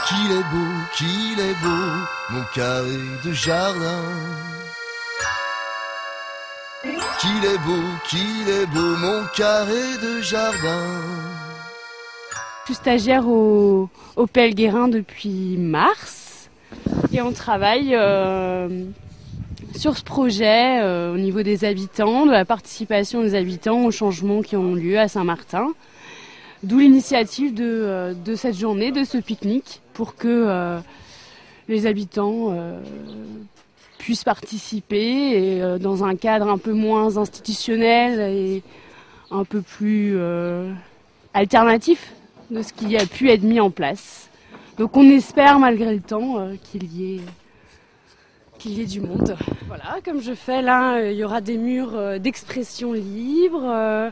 qu'il est beau, mon carré de jardin. Qu'il est beau, mon carré de jardin. Je suis stagiaire au PL Guérin depuis mars et on travaille sur ce projet au niveau des habitants, de la participation des habitants aux changements qui ont lieu à Saint-Martin. D'où l'initiative de cette journée, de ce pique-nique, pour que les habitants puissent participer et, dans un cadre un peu moins institutionnel et un peu plus alternatif de ce qui a pu être mis en place. Donc on espère malgré le temps qu'il y ait du monde. Voilà, comme je fais là, il y aura des murs d'expression libre.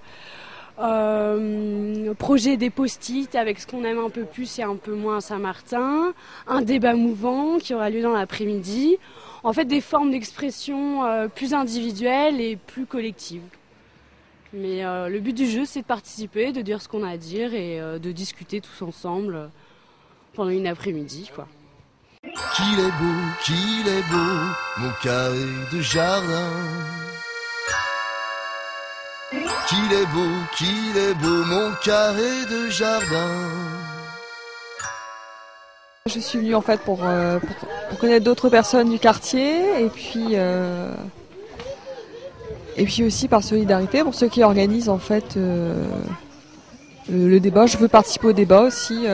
Projet des post-it avec ce qu'on aime un peu plus et un peu moins à Saint-Martin, un débat mouvant qui aura lieu dans l'après-midi, en fait des formes d'expression plus individuelles et plus collectives. Mais le but du jeu, c'est de participer, de dire ce qu'on a à dire et de discuter tous ensemble pendant une après-midi, quoi. Qu'il est beau, mon carré de jardin. Qu'il est beau, mon carré de jardin. Je suis venue en fait pour connaître d'autres personnes du quartier et puis aussi par solidarité pour ceux qui organisent en fait le débat. Je veux participer au débat aussi,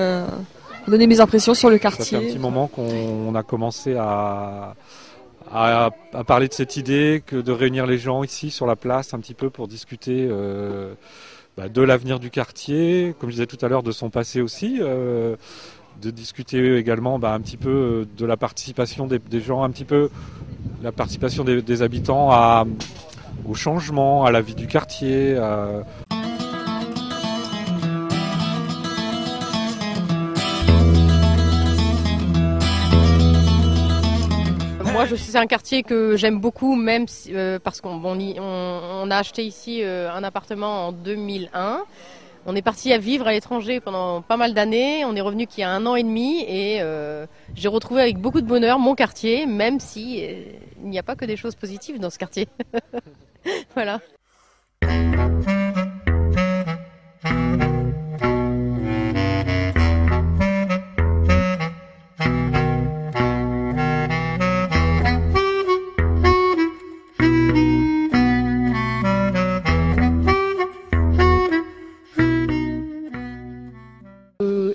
donner mes impressions sur le quartier. Ça fait un petit moment qu'on a commencé à parler de cette idée que de réunir les gens ici sur la place un petit peu pour discuter de l'avenir du quartier, comme je disais tout à l'heure, de son passé aussi, de discuter également un petit peu de la participation des gens, un petit peu la participation des habitants au changement, à la vie du quartier. Moi, c'est un quartier que j'aime beaucoup, même parce qu'on a acheté ici un appartement en 2001. On est parti à vivre à l'étranger pendant pas mal d'années. On est revenu qu'il y a 1 an et demi et j'ai retrouvé avec beaucoup de bonheur mon quartier, même si il n'y a pas que des choses positives dans ce quartier. Voilà.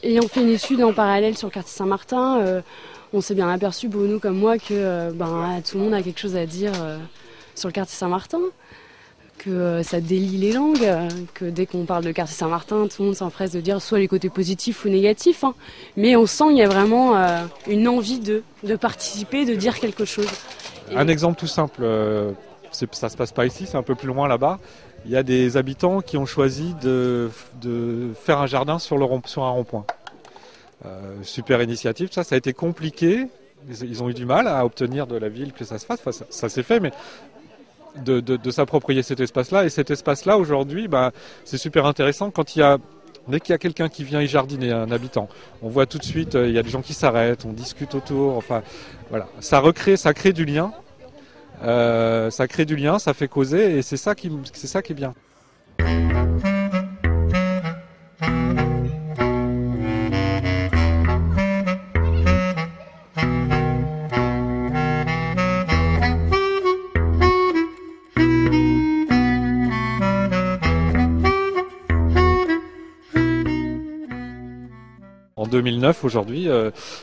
Ayant fait une étude en parallèle sur le quartier Saint-Martin, on s'est bien aperçu, Bruno comme moi, que tout le monde a quelque chose à dire sur le quartier Saint-Martin, que ça délie les langues, que dès qu'on parle de quartier Saint-Martin, tout le monde s'empresse de dire soit les côtés positifs ou négatifs, hein. Mais on sent qu'il y a vraiment une envie de participer, de dire quelque chose. Un exemple tout simple, ça se passe pas ici, c'est un peu plus loin là-bas. Il y a des habitants qui ont choisi de faire un jardin sur un rond-point. Super initiative, ça a été compliqué. Ils ont eu du mal à obtenir de la ville que ça se fasse. Enfin, ça s'est fait, mais de s'approprier cet espace-là. Et cet espace-là, aujourd'hui, c'est super intéressant dès qu'il y a quelqu'un qui vient y jardiner, un habitant, on voit tout de suite, il y a des gens qui s'arrêtent, on discute autour. Enfin, voilà, ça crée du lien. Ça fait causer et c'est ça qui est bien. En 2009, aujourd'hui,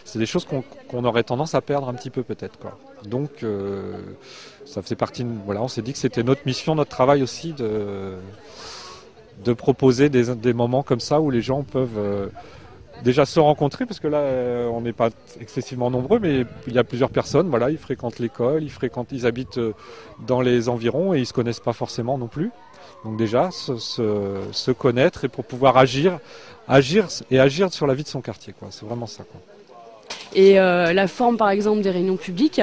c'est des choses qu'on aurait tendance à perdre un petit peu peut-être, quoi. Donc, ça faisait partie. Voilà, on s'est dit que c'était notre mission, notre travail aussi de proposer des moments comme ça où les gens peuvent déjà se rencontrer, parce que là, on n'est pas excessivement nombreux, mais il y a plusieurs personnes. Voilà, ils fréquentent l'école, ils habitent dans les environs et ils se connaissent pas forcément non plus. Donc déjà, se connaître et pour pouvoir agir sur la vie de son quartier, quoi. C'est vraiment ça, quoi. Et la forme, par exemple, des réunions publiques,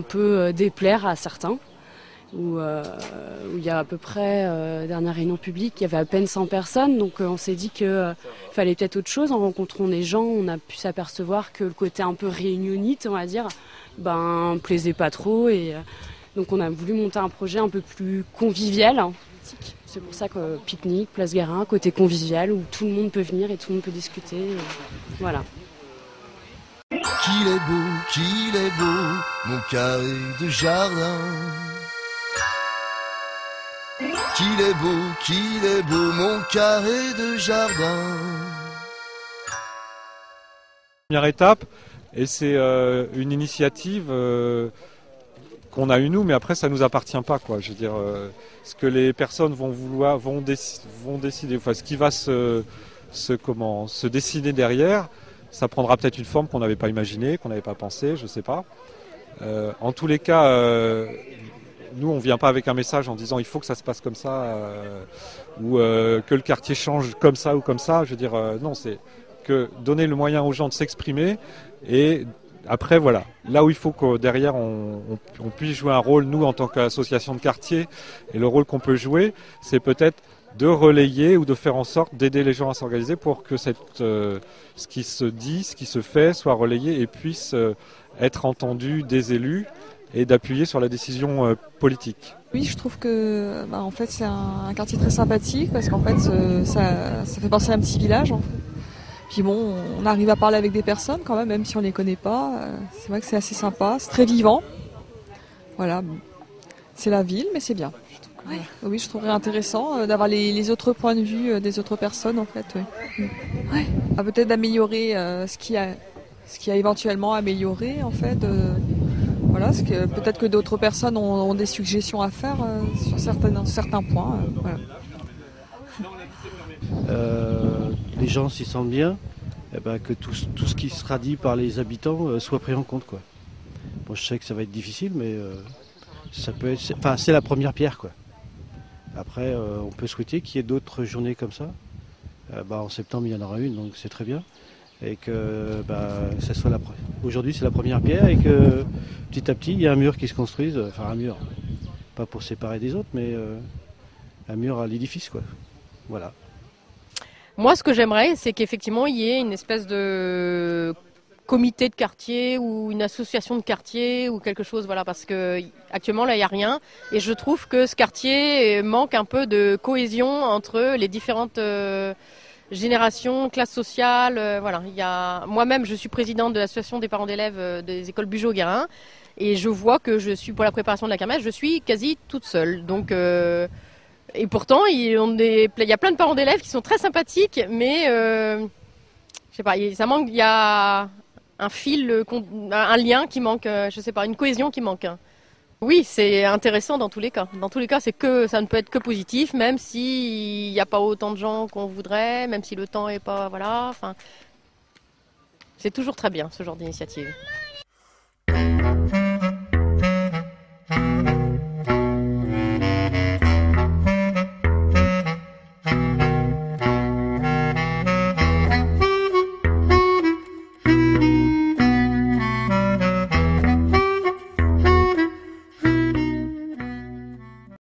peut déplaire à certains. où il y a à peu près, dernière réunion publique, il y avait à peine 100 personnes. Donc on s'est dit qu'il fallait peut-être autre chose. En rencontrant des gens, on a pu s'apercevoir que le côté un peu réunionnite, on va dire, plaisait pas trop. Et donc on a voulu monter un projet un peu plus convivial. Hein. C'est pour ça que pique-nique, Place Guérin, côté convivial, où tout le monde peut venir et tout le monde peut discuter. Et voilà. Qu'il est beau, mon carré de jardin. Qu'il est beau, mon carré de jardin. Première étape, et c'est une initiative qu'on a eu nous, mais après ça nous appartient pas, quoi. Je veux dire, ce que les personnes vont décider, enfin ce qui va se dessiner derrière, ça prendra peut-être une forme qu'on n'avait pas imaginée, qu'on n'avait pas pensé, je sais pas. En tous les cas, nous on vient pas avec un message en disant il faut que ça se passe comme ça, ou que le quartier change comme ça ou comme ça. Je veux dire, non, c'est que donner le moyen aux gens de s'exprimer, et après voilà, là où il faut que derrière on puisse jouer un rôle, nous en tant qu'association de quartier, et le rôle qu'on peut jouer, c'est peut-être de relayer ou de faire en sorte d'aider les gens à s'organiser pour que ce qui se dit, ce qui se fait soit relayé et puisse être entendu des élus et d'appuyer sur la décision politique. Oui, je trouve que en fait, c'est un quartier très sympathique parce qu'en fait ça fait penser à un petit village. En fait. Puis bon, on arrive à parler avec des personnes quand même si on les connaît pas. C'est vrai que c'est assez sympa, c'est très vivant. Voilà, c'est la ville, mais c'est bien. Ouais. Oui, je trouverais intéressant d'avoir les autres points de vue des autres personnes en fait. Oui. Ouais. Peut-être d'améliorer ce qu'il y a éventuellement amélioré en fait. Voilà, peut-être que d'autres personnes ont des suggestions à faire sur certains points. Voilà. Les gens s'y sentent bien, que tout ce qui sera dit par les habitants soit pris en compte, quoi. Bon, je sais que ça va être difficile, mais ça peut être, c'est la première pierre, quoi. Après, on peut souhaiter qu'il y ait d'autres journées comme ça. En septembre, il y en aura une, donc c'est très bien. Et que ça soit aujourd'hui, c'est la première pierre, et que petit à petit, il y a un mur qui se construise. Enfin, un mur, pas pour séparer des autres, mais un mur à l'édifice, quoi. Voilà. Moi, ce que j'aimerais, c'est qu'effectivement, il y ait une espèce de comité de quartier ou une association de quartier ou quelque chose, voilà, parce que actuellement là il n'y a rien, et je trouve que ce quartier manque un peu de cohésion entre les différentes générations, classes sociales, voilà. Moi-même, je suis présidente de l'association des parents d'élèves des écoles Bugeaud-Guérin, et je vois que je suis, pour la préparation de la kermesse, je suis quasi toute seule, donc et pourtant il y a plein de parents d'élèves qui sont très sympathiques, mais je sais pas, ça manque, il y a un fil, un lien qui manque, je sais pas, une cohésion qui manque. Oui, c'est intéressant dans tous les cas. Dans tous les cas, ça ne peut être que positif, même s'il n'y a pas autant de gens qu'on voudrait, même si le temps est pas, voilà. Enfin, c'est toujours très bien ce genre d'initiative.